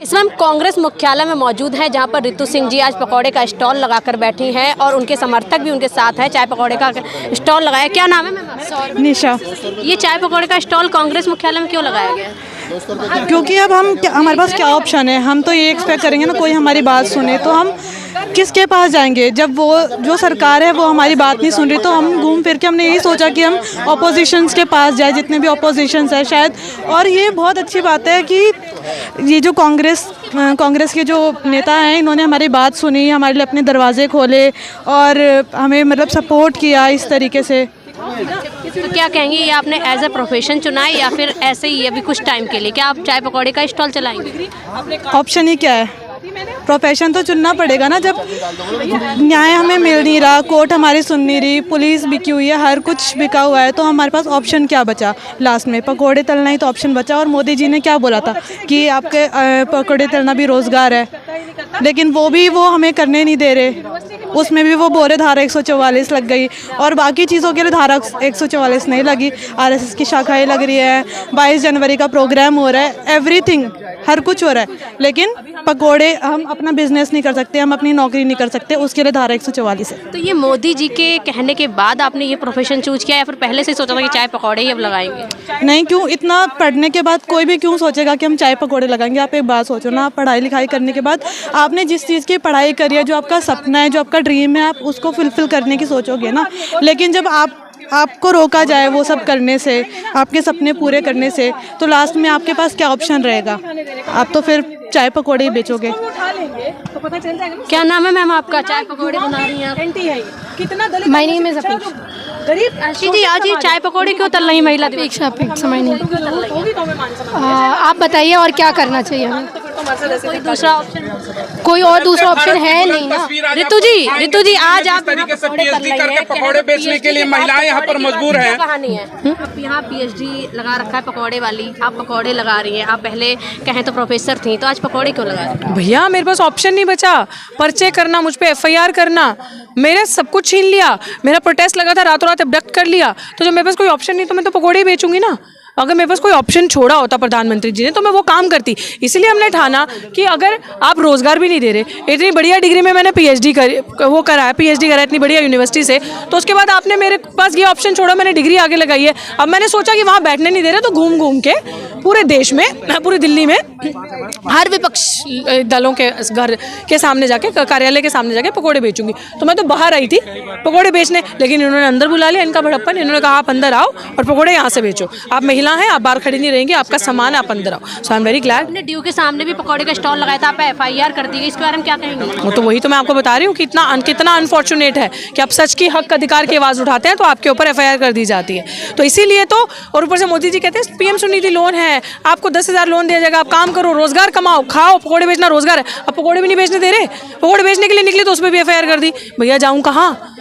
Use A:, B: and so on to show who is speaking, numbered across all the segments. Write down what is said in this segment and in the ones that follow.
A: इस समय हम कांग्रेस मुख्यालय में मौजूद हैं, जहां पर रितु सिंह जी आज पकौड़े का स्टॉल लगाकर बैठी हैं और उनके समर्थक भी उनके साथ हैं। चाय पकौड़े का स्टॉल लगाया, क्या नाम है मैम?
B: निशा।
A: ये चाय पकौड़े का स्टॉल कांग्रेस मुख्यालय में क्यों लगाया गया?
B: क्योंकि अब हमारे पास क्या ऑप्शन है, हम तो ये एक्सपेक्ट करेंगे ना कोई हमारी बात सुने, तो हम किसके पास जाएंगे जब वो जो सरकार है वो हमारी बात नहीं सुन रही। तो हम घूम फिर के हमने यही सोचा कि हम ऑपोजिशंस के पास जाए, जितने भी ऑपोजिशंस है शायद। और ये बहुत अच्छी बात है कि ये जो कांग्रेस के जो नेता हैं इन्होंने हमारी बात सुनी, हमारे लिए अपने दरवाजे खोले और हमें मतलब सपोर्ट किया इस तरीके से।
A: तो क्या कहेंगे, ये आपने एज ए प्रोफेशन चुना है या फिर ऐसे ही अभी कुछ टाइम के लिए? क्या आप चाय पकौड़े का स्टॉल चलाएंगे?
B: ऑप्शन ही क्या है, प्रोफेशन तो चुनना पड़ेगा ना। जब न्याय हमें मिल नहीं रहा, कोर्ट हमारी सुन नहीं रही, पुलिस बिकी हुई है, हर कुछ बिका हुआ है, तो हमारे पास ऑप्शन क्या बचा? लास्ट में पकौड़े तलना ही तो ऑप्शन बचा। और मोदी जी ने क्या बोला था कि आपके पकौड़े तलना भी रोज़गार है, लेकिन वो हमें करने नहीं दे रहे। उसमें भी वो बोले धारा 144 लग गई और बाकी चीज़ों के लिए धारा 144 नहीं लगी। आरएसएस की शाखाएं लग रही है, 22 जनवरी का प्रोग्राम हो रहा है, एवरीथिंग हर कुछ हो रहा है, लेकिन पकोड़े हम अपना बिजनेस नहीं कर सकते, हम अपनी नौकरी नहीं कर सकते, उसके लिए धारा 144 है।
A: तो ये मोदी जी के कहने के बाद आपने ये प्रोफेशन चूज किया या फिर पहले से सोचा था कि चाय पकौड़े ही अब लगाएंगे?
B: नहीं, क्यों, इतना पढ़ने के बाद कोई भी क्यों सोचेगा कि हम चाय पकौड़े लगाएंगे? आप एक बात सोचो ना, आप पढ़ाई लिखाई करने के बाद आपने जिस चीज़ की पढ़ाई करी है, जो आपका सपना है, जो आपका ड्रीम है, आप उसको फुलफिल करने की सोचोगे ना। लेकिन जब आपको रोका जाए वो सब करने से, आपके सपने पूरे करने से, तो लास्ट में आपके पास क्या ऑप्शन रहेगा? आप तो फिर चाय पकौड़े ही बेचोगे।
A: क्या नाम है मैम आपका? चाय पकौड़े बना रही हैं आप?
C: माय नेम इज
A: अर्शी जी, आज ये चाय पकौड़े क्यों तल रही महिला दिवस?
C: समझ नहीं। आप बताइए और क्या करना चाहिए हमें?
A: कोई दूसरा ऑप्शन?
C: कोई और दूसरा ऑप्शन है नहीं ना।
A: रितु जी आज आप
D: तरीके से पीएचडी करके पकौड़े बेचने के लिए महिलाएं यहाँ पर मजबूर हैं।
A: कहानी है, आप यहाँ पीएचडी लगा रखा है पकौड़े वाली, आप पकौड़े लगा रही हैं। आप पहले कहें तो प्रोफेसर थी, तो आज पकौड़े क्यों लगा रही हैं?
E: भैया मेरे पास ऑप्शन नहीं बचा। पर्चे करना, मुझ पे एफआईआर करना, मेरे सब कुछ छीन लिया। मेरा प्रोटेस्ट लगा था, रातों रात अबडक्ट कर लिया। तो जब मेरे पास कोई ऑप्शन नहीं तो मैं तो पकौड़े ही बेचूंगी ना। अगर मेरे पास कोई ऑप्शन छोड़ा होता प्रधानमंत्री जी ने तो मैं वो काम करती। इसीलिए हमने ठाना कि अगर आप रोज़गार भी नहीं दे रहे, इतनी बढ़िया डिग्री में मैंने पीएचडी करा है इतनी बढ़िया यूनिवर्सिटी से, तो उसके बाद आपने मेरे पास ये ऑप्शन छोड़ा, मैंने डिग्री आगे लगाई है। अब मैंने सोचा कि वहाँ बैठने नहीं दे रहे, तो घूम घूम के पूरे देश में, पूरी दिल्ली में हर विपक्ष दलों के घर के सामने जाके, कार्यालय के सामने जाके पकौड़े बेचूंगी। तो मैं तो बाहर आई थी पकौड़े बेचने, लेकिन इन्होंने अंदर बुला लिया। इनका बड़प्पन, इन्होंने कहा आप अंदर आओ और पकौड़े यहाँ से बेचो। आप महिला हैं, आप बाहर खड़ी नहीं रहेंगी, आपका सामान, आप अंदर आओ। सो आई एम वेरी ग्लैड।
A: आपने ड्यू के सामने भी पकौड़े का स्टॉल लगाया था, आप एफआईआर कर दी गई, इसके बारे में क्या कहेंगे?
E: तो वही तो मैं आपको बता रही हूँ कि कितना अनफॉर्चुनेट है कि आप सच की हक अधिकार की आवाज़ उठाते हैं तो आपके ऊपर एफआईआर कर दी जाती है। तो इसीलिए तो, और ऊपर से मोदी जी कहते हैं पीएम स्वनिधि लोन है, आपको 10,000 लोन दिया जाएगा, आप काम करो, रोजगार कमाओ, खाओ। पकौड़े बेचना रोजगार है, अब पकौड़े भी नहीं बेचने दे रहे। पकौड़े बेचने के लिए निकले तो उसमें भी एफआईआर कर दी। भैया जाऊँ कहाँ?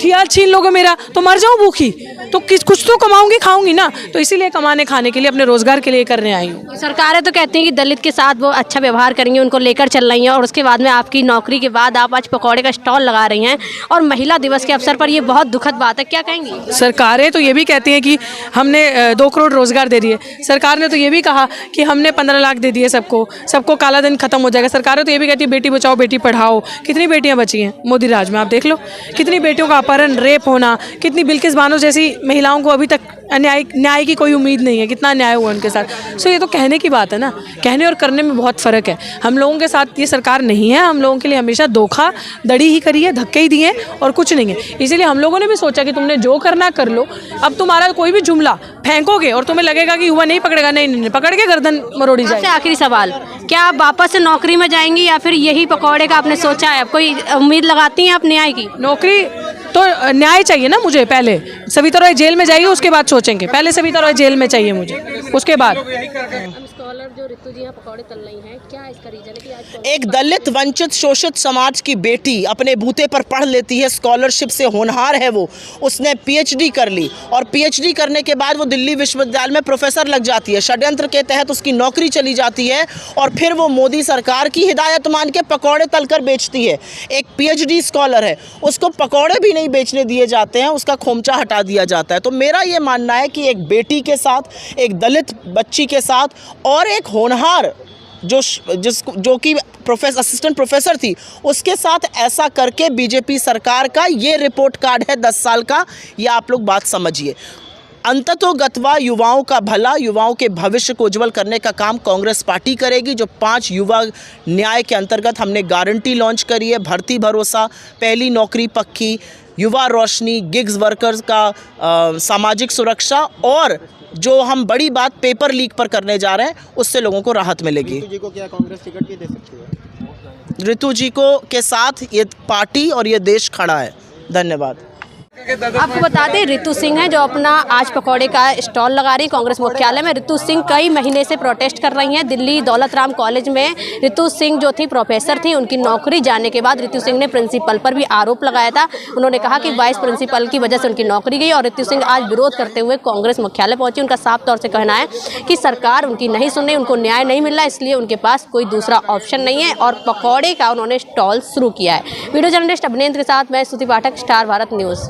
E: ठियाल छीन लोगे मेरा तो मर जाऊँ भूखी, तो कुछ तो कमाऊंगी, खाऊंगी ना। तो इसीलिए कमाने खाने के लिए, अपने रोजगार के लिए करने आई हूँ।
A: सरकारें तो कहती हैं कि दलित के साथ वो अच्छा व्यवहार करेंगे, उनको लेकर चल रही हैं, और उसके बाद में आपकी नौकरी के बाद आप आज पकौड़े का स्टॉल लगा रही हैं, और महिला दिवस के अवसर पर ये बहुत दुखद बात है। क्या कहेंगी?
E: सरकारें तो ये भी कहती हैं कि हमने 2 करोड़ रोजगार दे दिए। सरकार ने तो ये भी कहा कि हमने 15 लाख दे दिए सबको काला धन खत्म हो जाएगा। सरकारें तो ये भी कहती है बेटी बचाओ बेटी पढ़ाओ। कितनी बेटियां बची हैं मोदी राज में? आप देख लो, कितनी बेटियों का अपहरण, रेप होना, कितनी बिल्किस बानो जैसी महिलाओं को अभी तक न्याय की कोई उम्मीद नहीं है, कितना अन्याय हुआ उनके साथ। सो ये तो कहने की बात है ना, कहने और करने में बहुत फ़र्क है। हम लोगों के साथ ये सरकार नहीं है, हम लोगों के लिए हमेशा धोखाधड़ी ही करी है, धक्के ही दिए और कुछ नहीं है। इसीलिए हम लोगों ने भी सोचा कि तुमने जो करना कर लो। अब तुम्हारा कोई भी जुमला फेंकोगे और तुम्हें लगेगा कि युवा नहीं पकड़ेगा, नहीं, पकड़ के गर्दन मरोड़ी जाएगी।
A: आखिरी सवाल, क्या आप वापस से नौकरी में जाएंगी या फिर यही पकौड़े का आपने सोचा है? कोई उम्मीद लगाती हैं आप न्याय की?
E: नौकरी तो न्याय चाहिए ना मुझे। पहले सविता रॉय जेल में जाएगी, उसके बाद सोचेंगे। पहले सविता रॉय जेल में चाहिए मुझे, उसके बाद।
A: स्कॉलर जो रितु जी यहाँ पकौड़े तल रही हैं, क्या इसका रीजन है कि आज
F: एक दलित वंचित शोषित समाज की बेटी अपने बूते पर पढ़ लेती है, स्कॉलरशिप से होनहार है वो, उसने पीएचडी कर ली और पीएचडी करने के बाद वो दिल्ली विश्वविद्यालय में प्रोफेसर लग जाती है। षड्यंत्र के तहत उसकी नौकरी चली जाती है और फिर वो मोदी सरकार की हिदायत मान के पकौड़े तलकर बेचती है। एक पीएचडी स्कॉलर है, उसको पकौड़े भी नहीं बेचने दिए जाते हैं, उसका खोमचा हटा दिया जाता है। तो मेरा ये मानना है कि एक बेटी के साथ, एक दलित बच्ची के साथ और एक होनहार जो कि असिस्टेंट प्रोफेसर थी, उसके साथ ऐसा करके बीजेपी सरकार का ये रिपोर्ट कार्ड है 10 साल का। ये आप लोग बात समझिए। अंततोगत्वा युवाओं का भला, युवाओं के भविष्य को उज्जवल करने का काम कांग्रेस पार्टी करेगी। जो 5 युवा न्याय के अंतर्गत हमने गारंटी लॉन्च करी है, भर्ती भरोसा, पहली नौकरी पक्की, युवा रोशनी, गिग्स वर्कर्स का सामाजिक सुरक्षा और जो हम बड़ी बात पेपर लीक पर करने जा रहे हैं, उससे लोगों को राहत मिलेगी।
G: रितु जी को क्या कांग्रेस टिकट भी दे सकती है?
F: रितु जी को के साथ ये पार्टी और ये देश खड़ा है। धन्यवाद।
A: आपको बता दें, रितु सिंह है जो अपना आज पकौड़े का स्टॉल लगा रही कांग्रेस मुख्यालय में। रितु सिंह कई महीने से प्रोटेस्ट कर रही हैं। दिल्ली दौलत राम कॉलेज में रितु सिंह जो थी प्रोफेसर थी, उनकी नौकरी जाने के बाद रितु सिंह ने प्रिंसिपल पर भी आरोप लगाया था। उन्होंने कहा कि वाइस प्रिंसिपल की वजह से उनकी नौकरी गई और रितु सिंह आज विरोध करते हुए कांग्रेस मुख्यालय पहुंची। उनका साफ तौर से कहना है कि सरकार उनकी नहीं सुन रही, उनको न्याय नहीं मिल रहा, इसलिए उनके पास कोई दूसरा ऑप्शन नहीं है और पकौड़े का उन्होंने स्टॉल शुरू किया है। वीडियो जर्नलिस्ट अभिनेंद्र के साथ मैं स्तुति पाठक, स्टार भारत न्यूज़।